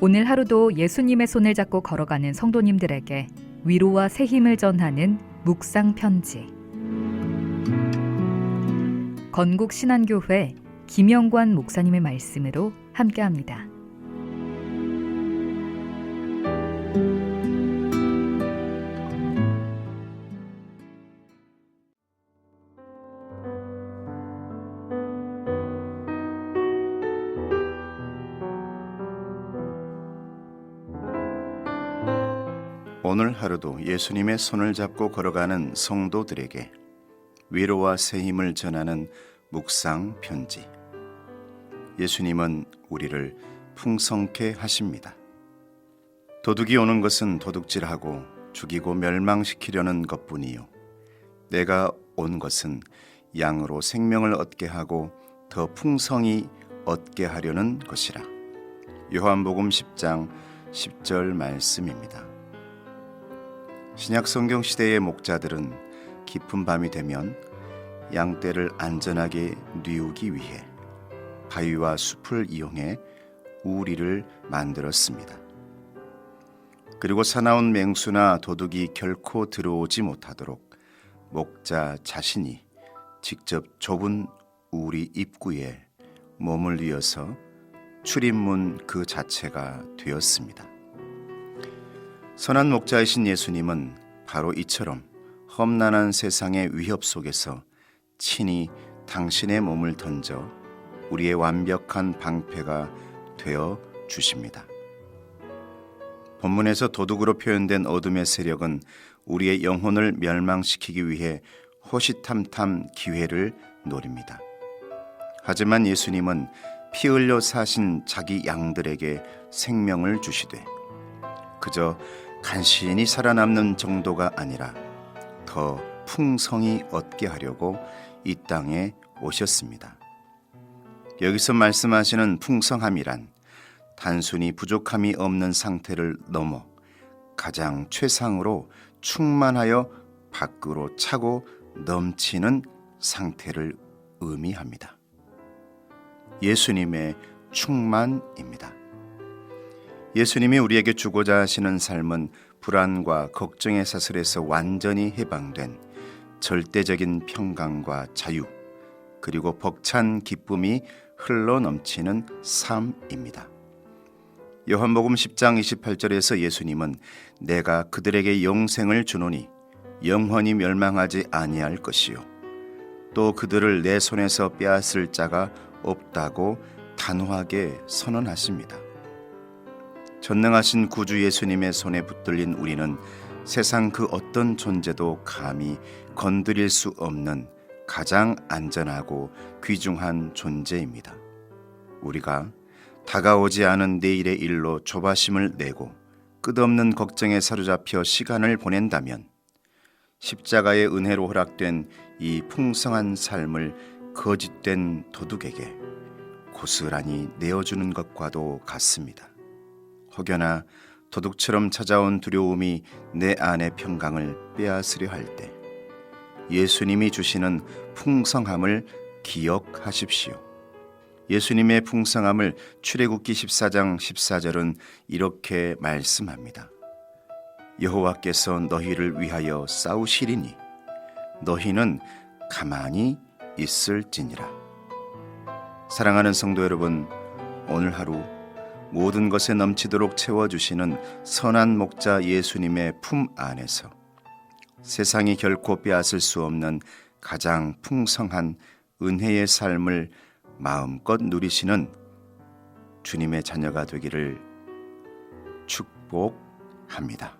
오늘 하루도 예수님의 손을 잡고 걸어가는 성도님들에게 위로와 새 힘을 전하는 묵상 편지. 건국 신안교회 김영관 목사님의 말씀으로 함께합니다. 오늘 하루도 예수님의 손을 잡고 걸어가는 성도들에게 위로와 새 힘을 전하는 묵상 편지. 예수님은 우리를 풍성케 하십니다. 도둑이 오는 것은 도둑질하고 죽이고 멸망시키려는 것뿐이요, 내가 온 것은 양으로 생명을 얻게 하고 더 풍성히 얻게 하려는 것이라. 요한복음 10장 10절 말씀입니다. 신약 성경 시대의 목자들은 깊은 밤이 되면 양떼를 안전하게 뉘우기 위해 바위와 숲을 이용해 우리를 만들었습니다. 그리고 사나운 맹수나 도둑이 결코 들어오지 못하도록 목자 자신이 직접 좁은 우리 입구에 몸을 뉘어서 출입문 그 자체가 되었습니다. 선한 목자이신 예수님은 바로 이처럼 험난한 세상의 위협 속에서 친히 당신의 몸을 던져 우리의 완벽한 방패가 되어 주십니다. 본문에서 도둑으로 표현된 어둠의 세력은 우리의 영혼을 멸망시키기 위해 호시탐탐 기회를 노립니다. 하지만 예수님은 피 흘려 사신 자기 양들에게 생명을 주시되 그저 간신히 살아남는 정도가 아니라 더 풍성히 얻게 하려고 이 땅에 오셨습니다. 여기서 말씀하시는 풍성함이란 단순히 부족함이 없는 상태를 넘어 가장 최상으로 충만하여 밖으로 차고 넘치는 상태를 의미합니다. 예수님의 충만입니다. 예수님이 우리에게 주고자 하시는 삶은 불안과 걱정의 사슬에서 완전히 해방된 절대적인 평강과 자유, 그리고 벅찬 기쁨이 흘러넘치는 삶입니다. 요한복음 10장 28절에서 예수님은 내가 그들에게 영생을 주노니 영원히 멸망하지 아니할 것이요 또 그들을 내 손에서 빼앗을 자가 없다고 단호하게 선언하십니다. 전능하신 구주 예수님의 손에 붙들린 우리는 세상 그 어떤 존재도 감히 건드릴 수 없는 가장 안전하고 귀중한 존재입니다. 우리가 다가오지 않은 내일의 일로 조바심을 내고 끝없는 걱정에 사로잡혀 시간을 보낸다면 십자가의 은혜로 허락된 이 풍성한 삶을 거짓된 도둑에게 고스란히 내어주는 것과도 같습니다. 혹여나 도둑처럼 찾아온 두려움이 내 안의 평강을 빼앗으려 할 때 예수님이 주시는 풍성함을 기억하십시오. 예수님의 풍성함을 출애굽기 14장 14절은 이렇게 말씀합니다. 여호와께서 너희를 위하여 싸우시리니 너희는 가만히 있을지니라. 사랑하는 성도 여러분, 오늘 하루 모든 것에 넘치도록 채워주시는 선한 목자 예수님의 품 안에서 세상이 결코 빼앗을 수 없는 가장 풍성한 은혜의 삶을 마음껏 누리시는 주님의 자녀가 되기를 축복합니다.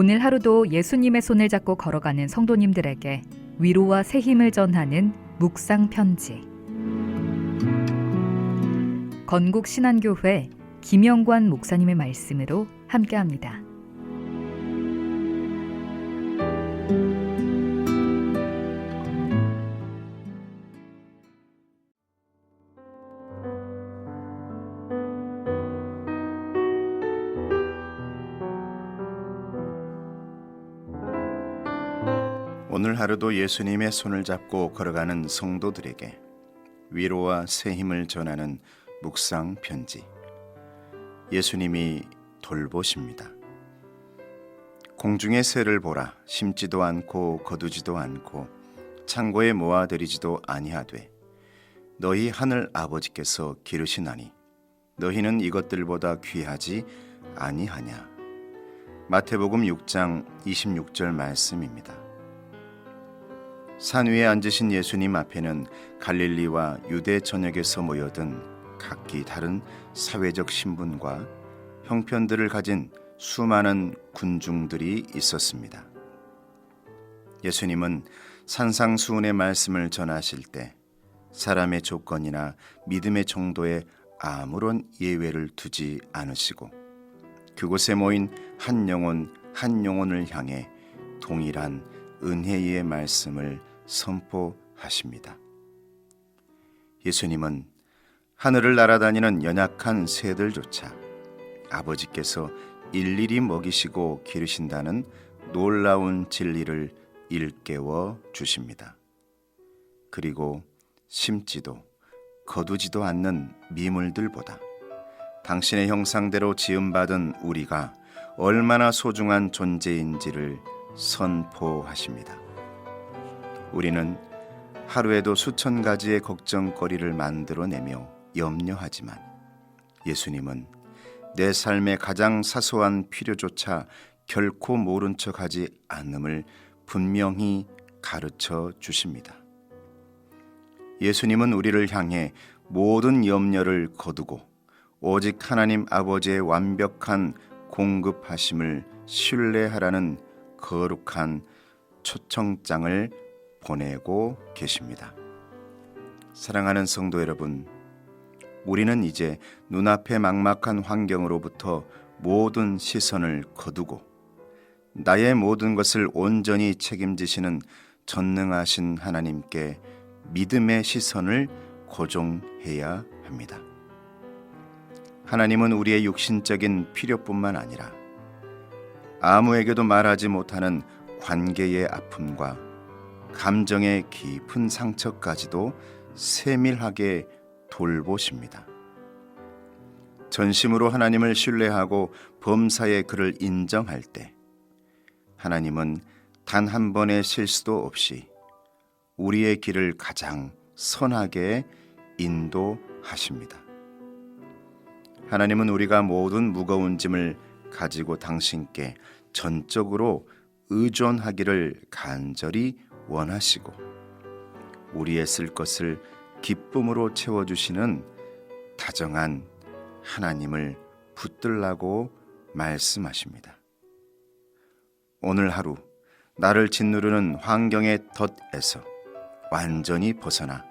오늘 하루도 예수님의 손을 잡고 걸어가는 성도님들에게 위로와 새 힘을 전하는 묵상 편지. 건국 신안교회 김영관 목사님의 말씀으로 함께합니다. 오늘 하루도 예수님의 손을 잡고 걸어가는 성도들에게 위로와 새 힘을 전하는 묵상 편지. 예수님이 돌보십니다. 공중의 새를 보라. 심지도 않고 거두지도 않고 창고에 모아들이지도 아니하되 너희 하늘 아버지께서 기르시나니 너희는 이것들보다 귀하지 아니하냐. 마태복음 6장 26절 말씀입니다. 산 위에 앉으신 예수님 앞에는 갈릴리와 유대 전역에서 모여든 각기 다른 사회적 신분과 형편들을 가진 수많은 군중들이 있었습니다. 예수님은 산상수훈의 말씀을 전하실 때 사람의 조건이나 믿음의 정도에 아무런 예외를 두지 않으시고 그곳에 모인 한 영혼 한 영혼을 향해 동일한 은혜의 말씀을 선포하십니다. 예수님은 하늘을 날아다니는 연약한 새들조차 아버지께서 일일이 먹이시고 기르신다는 놀라운 진리를 일깨워 주십니다. 그리고 심지도 거두지도 않는 미물들보다 당신의 형상대로 지음받은 우리가 얼마나 소중한 존재인지를 선포하십니다. 우리는 하루에도 수천 가지의 걱정거리를 만들어내며 염려하지만 예수님은 내 삶의 가장 사소한 필요조차 결코 모른 척하지 않음을 분명히 가르쳐 주십니다. 예수님은 우리를 향해 모든 염려를 거두고 오직 하나님 아버지의 완벽한 공급하심을 신뢰하라는 거룩한 초청장을 보내고 계십니다. 사랑하는 성도 여러분, 우리는 이제 눈앞의 막막한 환경으로부터 모든 시선을 거두고 나의 모든 것을 온전히 책임지시는 전능하신 하나님께 믿음의 시선을 고정해야 합니다. 하나님은 우리의 육신적인 필요뿐만 아니라 아무에게도 말하지 못하는 관계의 아픔과 감정의 깊은 상처까지도 세밀하게 돌보십니다. 전심으로 하나님을 신뢰하고 범사의 그를 인정할 때 하나님은 단 한 번의 실수도 없이 우리의 길을 가장 선하게 인도하십니다. 하나님은 우리가 모든 무거운 짐을 가지고 당신께 전적으로 의존하기를 간절히 원하시고 우리의 쓸 것을 기쁨으로 채워주시는 다정한 하나님을 붙들라고 말씀하십니다. 오늘 하루 나를 짓누르는 환경의 덫에서 완전히 벗어나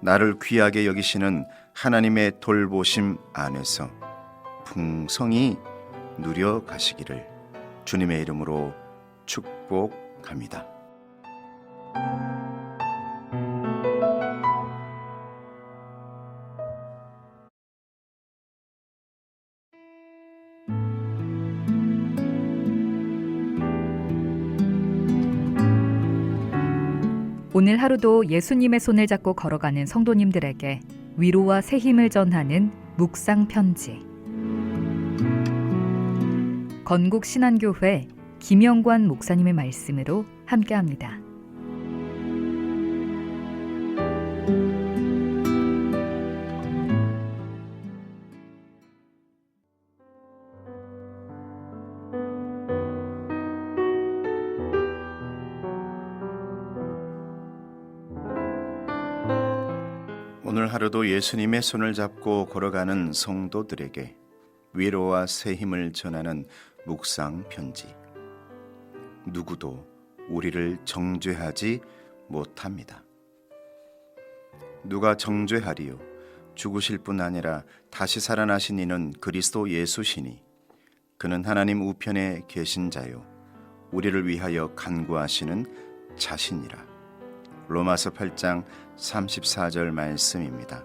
나를 귀하게 여기시는 하나님의 돌보심 안에서 풍성히 누려가시기를 주님의 이름으로 축복합니다. 오늘 하루도 예수님의 손을 잡고 걸어가는 성도님들에게 위로와 새 힘을 전하는 묵상 편지. 건국 신안교회 김영관 목사님의 말씀으로 함께합니다. 오늘 하루도 예수님의 손을 잡고 걸어가는 성도들에게 위로와 새 힘을 전하는 묵상 편지. 누구도 우리를 정죄하지 못합니다. 누가 정죄하리요? 죽으실 뿐 아니라 다시 살아나신 이는 그리스도 예수시니 그는 하나님 우편에 계신 자요 우리를 위하여 간구하시는 자신이라. 로마서 8장 34절 말씀입니다.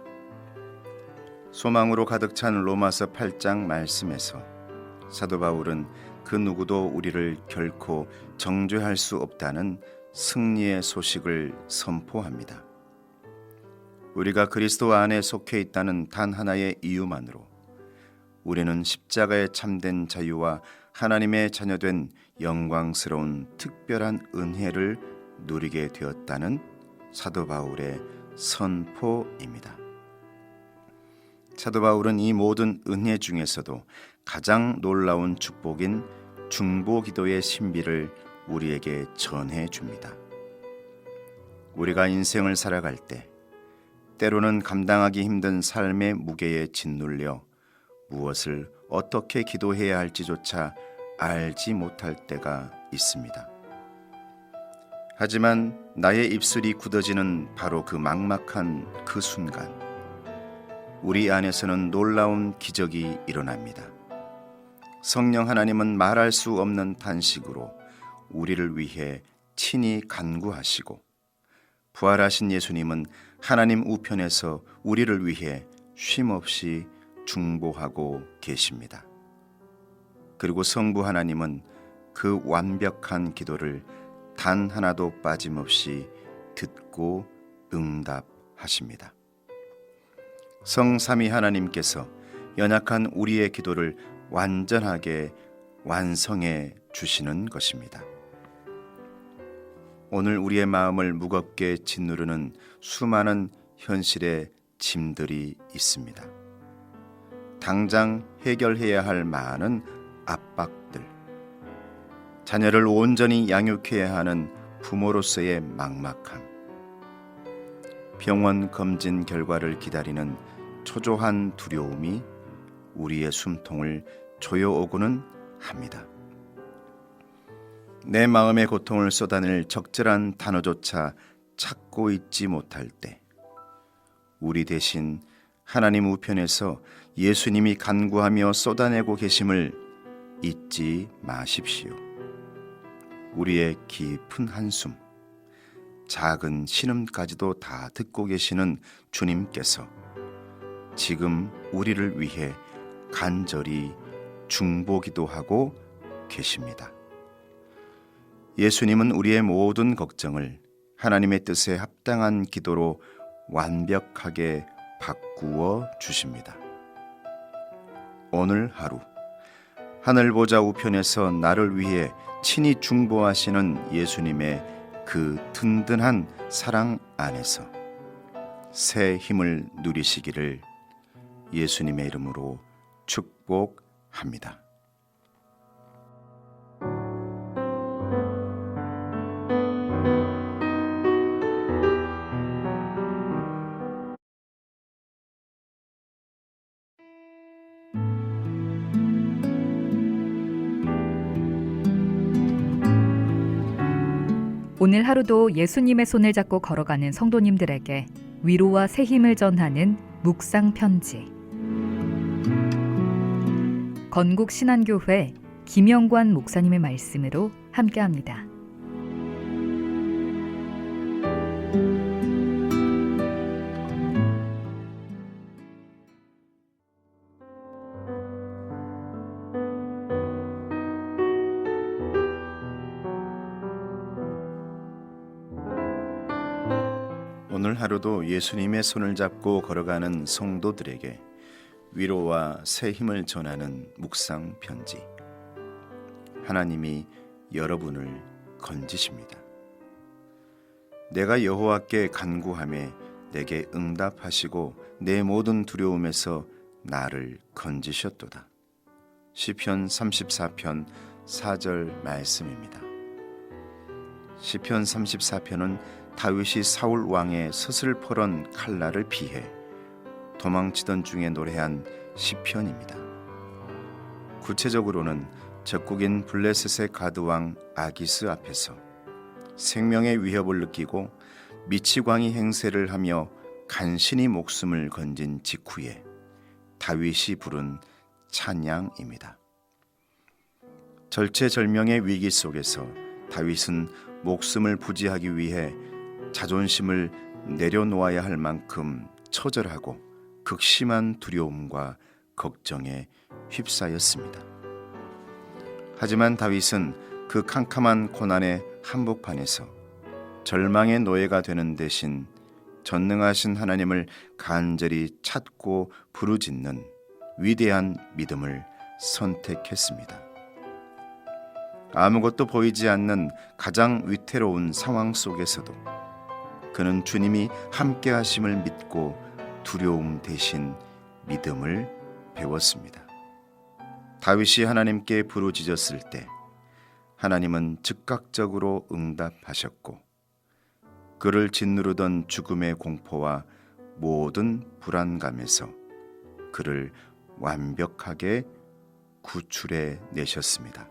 소망으로 가득 찬 로마서 8장 말씀에서 사도 바울은 그 누구도 우리를 결코 정죄할 수 없다는 승리의 소식을 선포합니다. 우리가 그리스도 안에 속해 있다는 단 하나의 이유만으로 우리는 십자가의 참된 자유와 하나님의 자녀된 영광스러운 특별한 은혜를 누리게 되었다는 사도 바울의 선포입니다. 사도 바울은 이 모든 은혜 중에서도 가장 놀라운 축복인 중보기도의 신비를 우리에게 전해 줍니다. 우리가 인생을 살아갈 때 때로는 감당하기 힘든 삶의 무게에 짓눌려 무엇을 어떻게 기도해야 할지조차 알지 못할 때가 있습니다. 하지만 나의 입술이 굳어지는 바로 그 막막한 그 순간, 우리 안에서는 놀라운 기적이 일어납니다. 성령 하나님은 말할 수 없는 탄식으로 우리를 위해 친히 간구하시고, 부활하신 예수님은 하나님 우편에서 우리를 위해 쉼없이 중보하고 계십니다. 그리고 성부 하나님은 그 완벽한 기도를 단 하나도 빠짐없이 듣고 응답하십니다. 성삼위 하나님께서 연약한 우리의 기도를 완전하게 완성해 주시는 것입니다. 오늘 우리의 마음을 무겁게 짓누르는 수많은 현실의 짐들이 있습니다. 당장 해결해야 할 많은 압박들, 자녀를 온전히 양육해야 하는 부모로서의 막막함, 병원 검진 결과를 기다리는 초조한 두려움이 우리의 숨통을 조여오고는 합니다. 내 마음의 고통을 쏟아낼 적절한 단어조차 찾고 있지 못할 때, 우리 대신 하나님 우편에서 예수님이 간구하며 쏟아내고 계심을 잊지 마십시오. 우리의 깊은 한숨, 작은 신음까지도 다 듣고 계시는 주님께서 지금 우리를 위해 간절히 중보기도하고 계십니다. 예수님은 우리의 모든 걱정을 하나님의 뜻에 합당한 기도로 완벽하게 바꾸어 주십니다. 오늘 하루 하늘 보좌 우편에서 나를 위해 친히 중보하시는 예수님의 그 든든한 사랑 안에서 새 힘을 누리시기를 예수님의 이름으로 축복합니다. 오늘 하루도 예수님의 손을 잡고 걸어가는 성도님들에게 위로와 새 힘을 전하는 묵상 편지. 건국 신안교회 김영관 목사님의 말씀으로 함께합니다. 오늘 하루도 예수님의 손을 잡고 걸어가는 성도들에게 위로와 새 힘을 전하는 묵상 편지. 하나님이 여러분을 건지십니다. 내가 여호와께 간구하매 내게 응답하시고 내 모든 두려움에서 나를 건지셨도다. 시편 34편 4절 말씀입니다. 시편 34편은 다윗이 사울 왕의 스슬퍼런 칼날을 피해 도망치던 중에 노래한 시편입니다. 구체적으로는 적국인 블레셋의 가드왕 아기스 앞에서 생명의 위협을 느끼고 미치광이 행세를 하며 간신히 목숨을 건진 직후에 다윗이 부른 찬양입니다. 절체절명의 위기 속에서 다윗은 목숨을 부지하기 위해 자존심을 내려놓아야 할 만큼 처절하고 극심한 두려움과 걱정에 휩싸였습니다. 하지만 다윗은 그 캄캄한 고난의 한복판에서 절망의 노예가 되는 대신 전능하신 하나님을 간절히 찾고 부르짖는 위대한 믿음을 선택했습니다. 아무것도 보이지 않는 가장 위태로운 상황 속에서도 그는 주님이 함께 하심을 믿고 두려움 대신 믿음을 배웠습니다. 다윗이 하나님께 부르짖었을 때 하나님은 즉각적으로 응답하셨고 그를 짓누르던 죽음의 공포와 모든 불안감에서 그를 완벽하게 구출해 내셨습니다.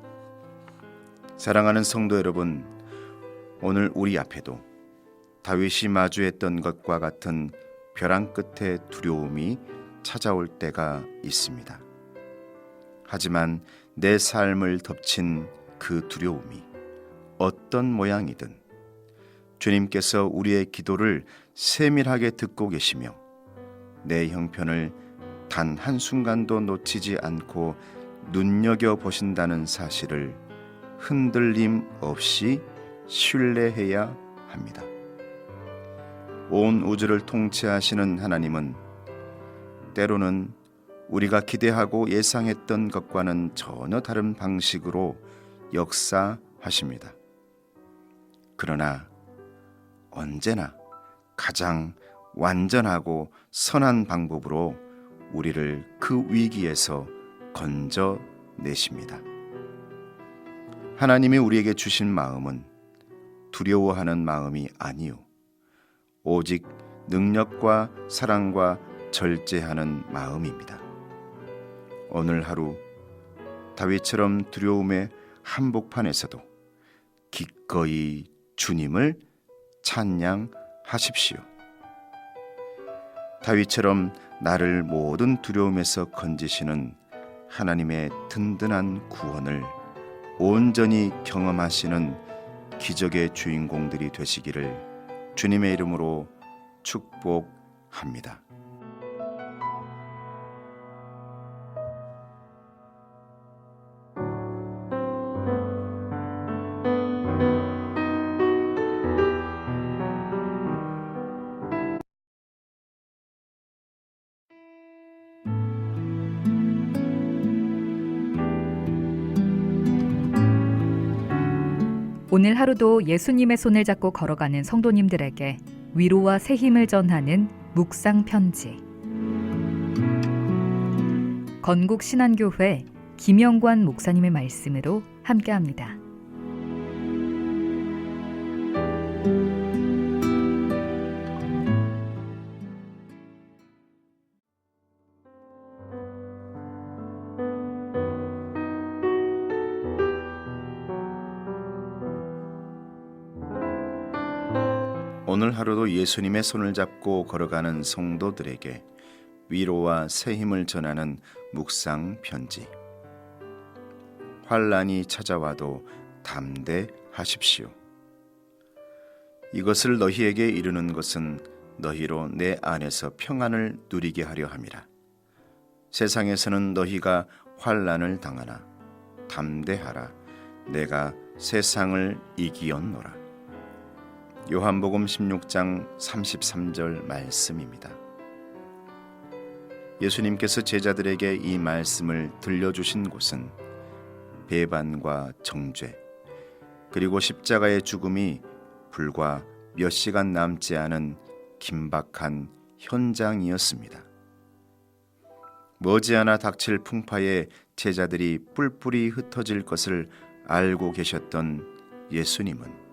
사랑하는 성도 여러분, 오늘 우리 앞에도 다윗이 마주했던 것과 같은 벼랑 끝에 두려움이 찾아올 때가 있습니다. 하지만 내 삶을 덮친 그 두려움이 어떤 모양이든 주님께서 우리의 기도를 세밀하게 듣고 계시며 내 형편을 단 한순간도 놓치지 않고 눈여겨보신다는 사실을 흔들림 없이 신뢰해야 합니다. 온 우주를 통치하시는 하나님은 때로는 우리가 기대하고 예상했던 것과는 전혀 다른 방식으로 역사하십니다. 그러나 언제나 가장 완전하고 선한 방법으로 우리를 그 위기에서 건져내십니다. 하나님이 우리에게 주신 마음은 두려워하는 마음이 아니요 오직 능력과 사랑과 절제하는 마음입니다. 오늘 하루 다윗처럼 두려움의 한복판에서도 기꺼이 주님을 찬양하십시오. 다윗처럼 나를 모든 두려움에서 건지시는 하나님의 든든한 구원을 온전히 경험하시는 기적의 주인공들이 되시기를 주님의 이름으로 축복합니다. 오늘 하루도 예수님의 손을 잡고 걸어가는 성도님들에게 위로와 새 힘을 전하는 묵상 편지. 건국 신안교회 김영관 목사님의 말씀으로 함께합니다. 오늘 하루도 예수님의 손을 잡고 걸어가는 성도들에게 위로와 새 힘을 전하는 묵상 편지. 환난이 찾아와도 담대하십시오. 이것을 너희에게 이르는 것은 너희로 내 안에서 평안을 누리게 하려 함이라. 세상에서는 너희가 환난을 당하나 담대하라. 내가 세상을 이기었노라. 요한복음 16장 33절 말씀입니다. 예수님께서 제자들에게 이 말씀을 들려주신 곳은 배반과 정죄 그리고 십자가의 죽음이 불과 몇 시간 남지 않은 긴박한 현장이었습니다. 머지않아 닥칠 풍파에 제자들이 뿔뿔이 흩어질 것을 알고 계셨던 예수님은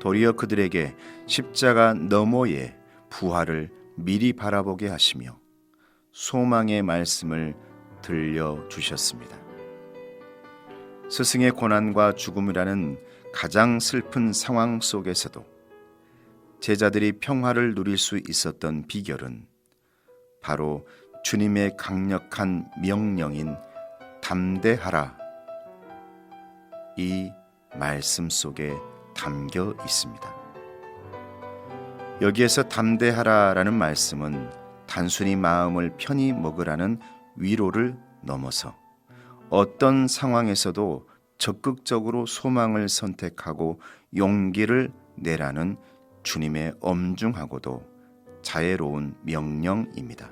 도리어 그들에게 십자가 너머의 부활을 미리 바라보게 하시며 소망의 말씀을 들려주셨습니다. 스승의 고난과 죽음이라는 가장 슬픈 상황 속에서도 제자들이 평화를 누릴 수 있었던 비결은 바로 주님의 강력한 명령인 담대하라, 이 말씀 속에 담겨 있습니다. 여기에서 담대하라라는 말씀은 단순히 마음을 편히 먹으라는 위로를 넘어서 어떤 상황에서도 적극적으로 소망을 선택하고 용기를 내라는 주님의 엄중하고도 자애로운 명령입니다.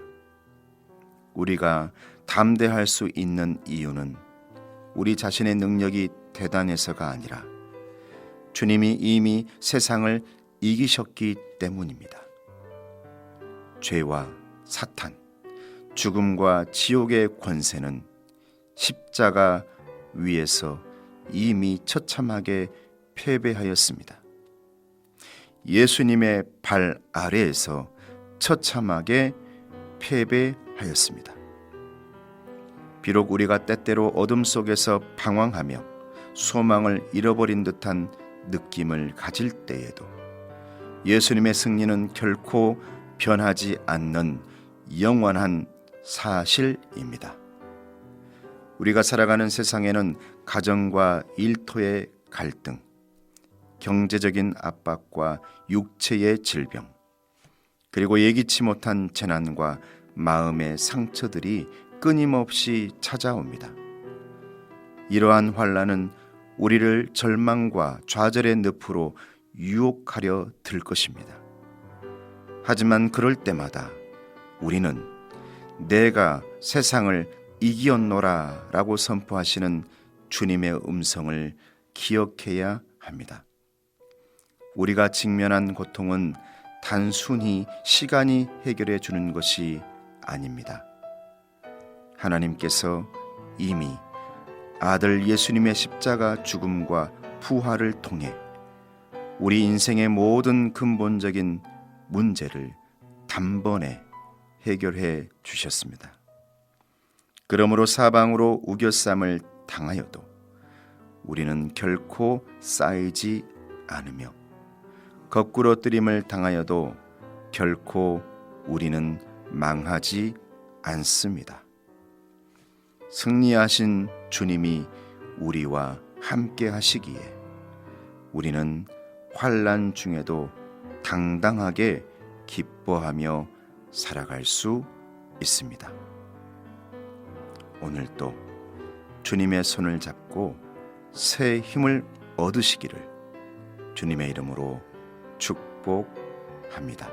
우리가 담대할 수 있는 이유는 우리 자신의 능력이 대단해서가 아니라 주님이 이미 세상을 이기셨기 때문입니다. 죄와 사탄, 죽음과 지옥의 권세는 십자가 위에서 이미 처참하게 패배하였습니다. 예수님의 발 아래에서 처참하게 패배하였습니다. 비록 우리가 때때로 어둠 속에서 방황하며 소망을 잃어버린 듯한 느낌을 가질 때에도 예수님의 승리는 결코 변하지 않는 영원한 사실입니다. 우리가 살아가는 세상에는 가정과 일터의 갈등, 경제적인 압박과 육체의 질병, 그리고 예기치 못한 재난과 마음의 상처들이 끊임없이 찾아옵니다. 이러한 환난은 우리를 절망과 좌절의 늪으로 유혹하려 들 것입니다. 하지만 그럴 때마다 우리는 내가 세상을 이기었노라 라고 선포하시는 주님의 음성을 기억해야 합니다. 우리가 직면한 고통은 단순히 시간이 해결해 주는 것이 아닙니다. 하나님께서 이미 아들 예수님의 십자가 죽음과 부활을 통해 우리 인생의 모든 근본적인 문제를 단번에 해결해 주셨습니다. 그러므로 사방으로 우겨쌈을 당하여도 우리는 결코 쌓이지 않으며 거꾸로 뜨림을 당하여도 결코 우리는 망하지 않습니다. 승리하신 주님이 우리와 함께 하시기에 우리는 환난 중에도 당당하게 기뻐하며 살아갈 수 있습니다. 오늘도 주님의 손을 잡고 새 힘을 얻으시기를 주님의 이름으로 축복합니다.